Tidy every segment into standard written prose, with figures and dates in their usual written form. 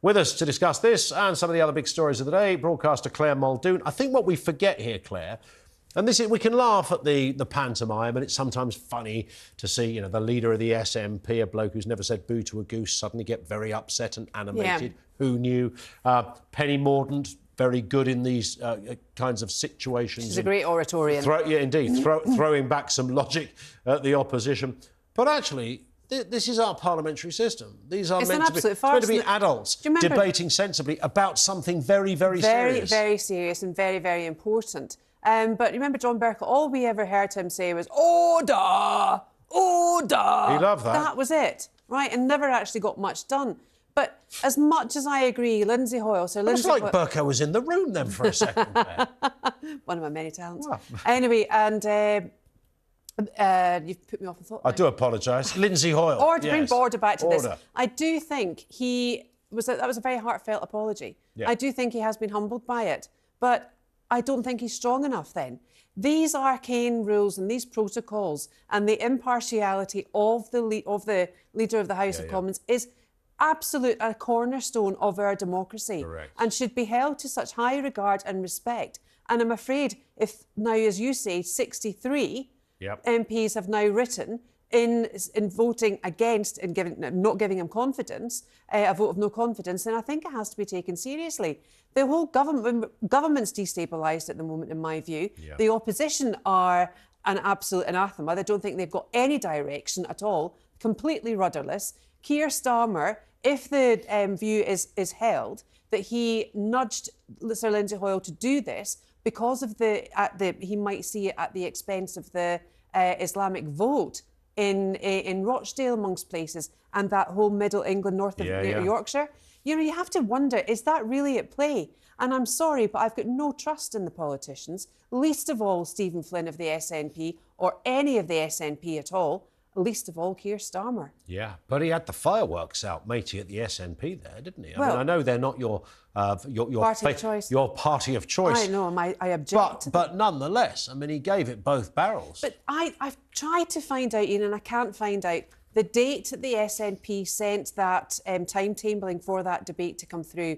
With us to discuss this and some of the other big stories of the day, broadcaster Clare Muldoon. I think what we forget here, Clare, and this is, we can laugh at the pantomime, and it's sometimes funny to see, the leader of the SNP, a bloke who's never said boo to a goose, suddenly get very upset and animated. Yeah. Who knew? Penny Mordaunt, very good in these kinds of situations. She's a great oratorian. Indeed, throwing back some logic at the opposition. But actually, this is our parliamentary system. These are meant to be adults debating sensibly about something very, very serious. Very, very serious and very, very important. But remember John Bercow, all we ever heard him say was, order, order. He loved that. That was it, right? And never actually got much done. But as much as I agree, Lindsay Hoyle... Sir Lindsay Hoyle... It's like Bercow was in the room then for a second there. One of my many talents. Well. Anyway, and... you've put me off a thought. I do apologise. Lindsay Hoyle. Bring order back to order. this. I do think that was a very heartfelt apology. Yeah. I do think he has been humbled by it, but I don't think he's strong enough then. These arcane rules and these protocols and the impartiality of the Leader of the House of Commons is absolute a cornerstone of our democracy. Correct. And should be held to such high regard and respect. And I'm afraid if now, as you say, 63... Yep. MPs have now written in voting against and not giving him confidence, a vote of no confidence, then I think it has to be taken seriously. The whole government's destabilised at the moment, in my view. Yep. The opposition are an absolute anathema. They don't think they've got any direction at all, completely rudderless. Keir Starmer, if the view is held that he nudged Sir Lindsay Hoyle to do this, because of he might see it at the expense of the Islamic vote in Rochdale, amongst places, and that whole Middle England, north of Yorkshire. You have to wonder, is that really at play? And I'm sorry, but I've got no trust in the politicians, least of all Stephen Flynn of the SNP, or any of the SNP at all, least of all Keir Starmer. Yeah, but he had the fireworks out, matey, at the SNP there, didn't he? I know they're not your party of choice. Your party of choice. I know, I object to but nonetheless, I mean, he gave it both barrels. But I've tried to find out, Ian, and I can't find out the date that the SNP sent that timetabling for that debate to come through,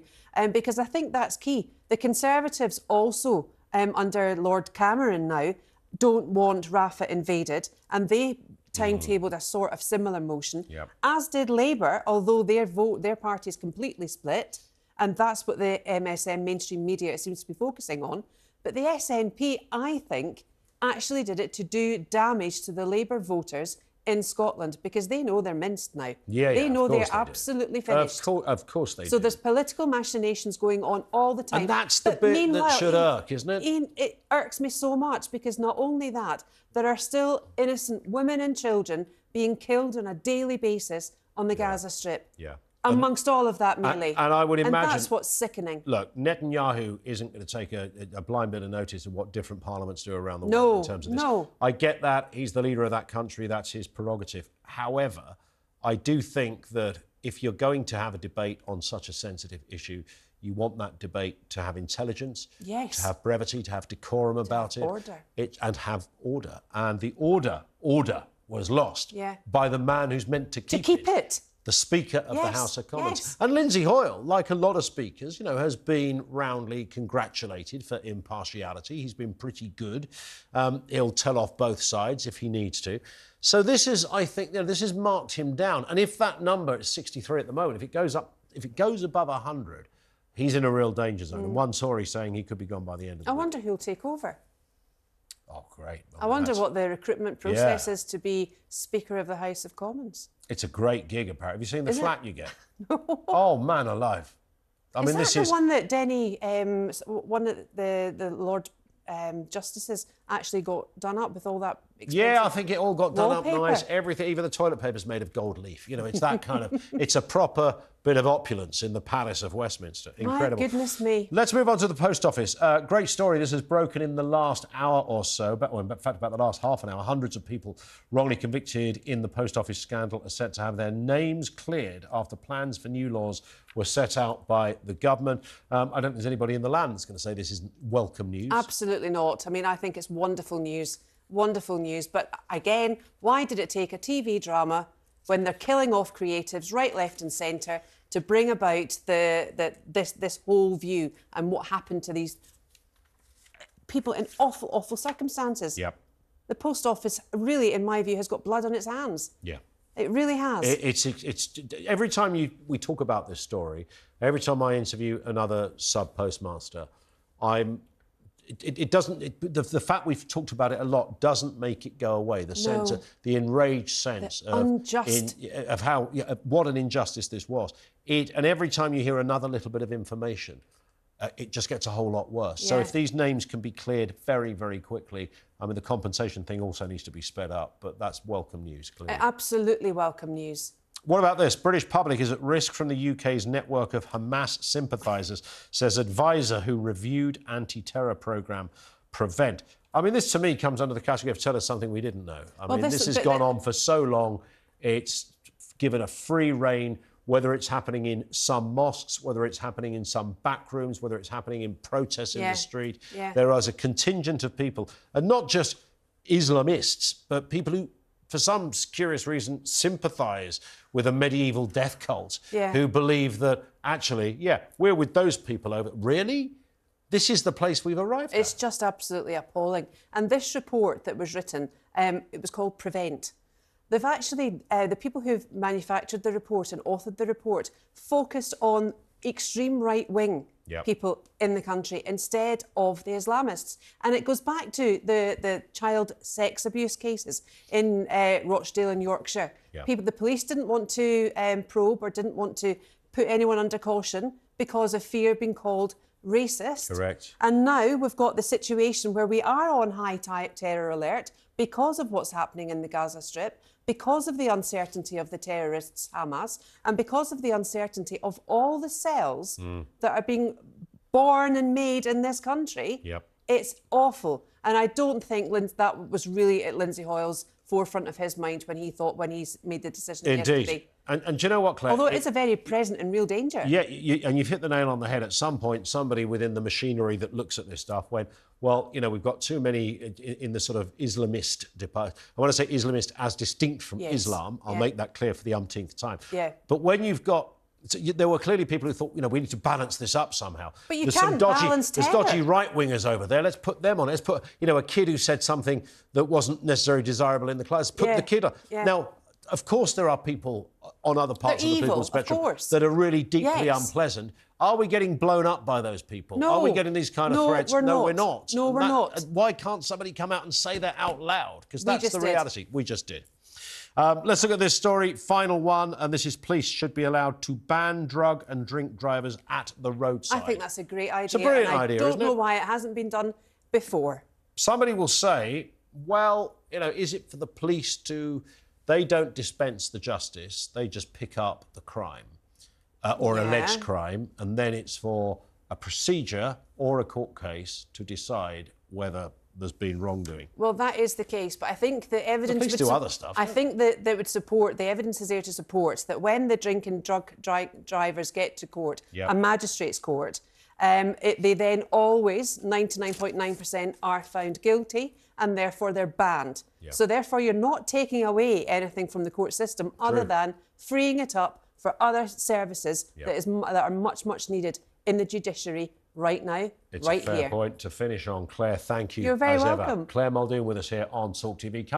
because I think that's key. The Conservatives also, under Lord Cameron now, don't want Rafah invaded, and they timetabled a sort of similar motion, as did Labour, although their party is completely split, and that's what the MSM mainstream media seems to be focusing on. But the SNP, I think, actually did it to do damage to the Labour voters in Scotland, because they know they're minced now. They know they're absolutely finished. Of course they do. So there's political machinations going on all the time. And that's the bit that should irk, isn't it? Ian, it irks me so much, because not only that, there are still innocent women and children being killed on a daily basis on the Gaza Strip. Yeah. Amongst all of that melee. And I would imagine... And that's what's sickening. Look, Netanyahu isn't going to take a blind bit of notice of what different parliaments do around the world in terms of this. No. I get that. He's the leader of that country. That's his prerogative. However, I do think that if you're going to have a debate on such a sensitive issue, you want that debate to have intelligence, to have brevity, to have decorum about it, and have order. And the order was lost by the man who's meant to keep it. The Speaker of the House of Commons. Yes. And Lindsay Hoyle, like a lot of speakers, has been roundly congratulated for impartiality. He's been pretty good. He'll tell off both sides if he needs to. So this is, I think, this has marked him down. And if that number is 63 at the moment, if it goes above 100, he's in a real danger zone. And one Tory saying he could be gone by the end of the week. I wonder who'll take over. Oh, great. I wonder what the recruitment process is to be Speaker of the House of Commons. It's a great gig, apparently. Have you seen the flat you get? No. Oh, man alive. I mean, this is the one that Denny, one of the Lord Justices, actually got done up with all that expensive Yeah, I think it all got done wallpaper. up nice. Everything, even the toilet paper's made of gold leaf. It's that kind of... It's a proper bit of opulence in the Palace of Westminster. Incredible. My goodness me. Let's move on to the Post Office. Great story. This has broken in the last hour or so. In fact, about the last half an hour. Hundreds of people wrongly convicted in the Post Office scandal are set to have their names cleared after plans for new laws were set out by the government. I don't think there's anybody in the land that's going to say this is welcome news. Absolutely not. I mean, I think it's wonderful news. Wonderful news. But again, why did it take a TV drama when they're killing off creatives right, left and centre, to bring about this whole view and what happened to these people in awful, awful circumstances. Yep. The Post Office really, in my view, has got blood on its hands. Yeah. It really has. It's every time we talk about this story, every time I interview another sub-postmaster, the fact we've talked about it a lot doesn't make it go away. The sense, the enraged sense of how what an injustice this was. And every time you hear another little bit of information, it just gets a whole lot worse. Yeah. So if these names can be cleared very, very quickly, I mean, the compensation thing also needs to be sped up, but that's welcome news, clearly. Absolutely welcome news. What about this? British public is at risk from the UK's network of Hamas sympathisers, says advisor who reviewed anti-terror programme Prevent. I mean, this to me comes under the category of tell us something we didn't know. I mean, this has gone on for so long. It's given a free rein, whether it's happening in some mosques, whether it's happening in some back rooms, whether it's happening in protests in the street. Yeah. There is a contingent of people, and not just Islamists, but people who, for some curious reason, sympathise with a medieval death cult, who believe that, actually, we're with those people over... Really? This is the place we've arrived at? It's just absolutely appalling. And this report that was written, it was called Prevent. They've actually, the people who've manufactured the report and authored the report focused on extreme right-wing people in the country instead of the Islamists. And it goes back to the child sex abuse cases in Rochdale in Yorkshire. The police didn't want to probe or didn't want to put anyone under caution because of fear of being called racist. Correct. And now we've got the situation where we are on high terror alert because of what's happening in the Gaza Strip, because of the uncertainty of the terrorists, Hamas, and because of the uncertainty of all the cells that are being born and made in this country. It's awful. And I don't think that was really at Lindsay Hoyle's forefront of his mind when he's made the decision yesterday. And do you know what, Claire? Although it is a very present and real danger. Yeah, and you've hit the nail on the head. At some point, somebody within the machinery that looks at this stuff went, well, you know, we've got too many in the sort of Islamist department. I want to say Islamist as distinct from Islam. I'll make that clear for the umpteenth time. But when you've got... there were clearly people who thought, you know, we need to balance this up somehow. But you can't balance terror. There's dodgy right-wingers over there. Let's put them on. Let's put, you know, a kid who said something that wasn't necessarily desirable in the class. Put the kid on. Now, of course, there are people on other parts of the political spectrum that are really deeply unpleasant. Are we getting blown up by those people? No. Are we getting these kind of threats? No, we're not. No, we're not. Why can't somebody come out and say that out loud? Because that's the reality. We just did. Let's look at this story, final one, and this is police should be allowed to ban drug and drink drivers at the roadside. I think that's a great idea. It's a brilliant idea, isn't it? I don't know why it hasn't been done before. Somebody will say, well, you know, is it for the police to... They don't dispense the justice, they just pick up the crime or alleged crime, and then it's for a procedure or a court case to decide whether there's been wrongdoing. Well, that is the case, but I think the evidence... The police do other stuff. I think that would support, the evidence is there to support that when the drink and drug drivers get to court, a magistrate's court, they then always, 99.9%, are found guilty and therefore they're banned. So therefore you're not taking away anything from the court system other than freeing it up for other services that are much, much needed in the judiciary right now, it's a fair point to finish on. Claire, thank you. You're very welcome. Clare Muldoon with us here on TalkTV.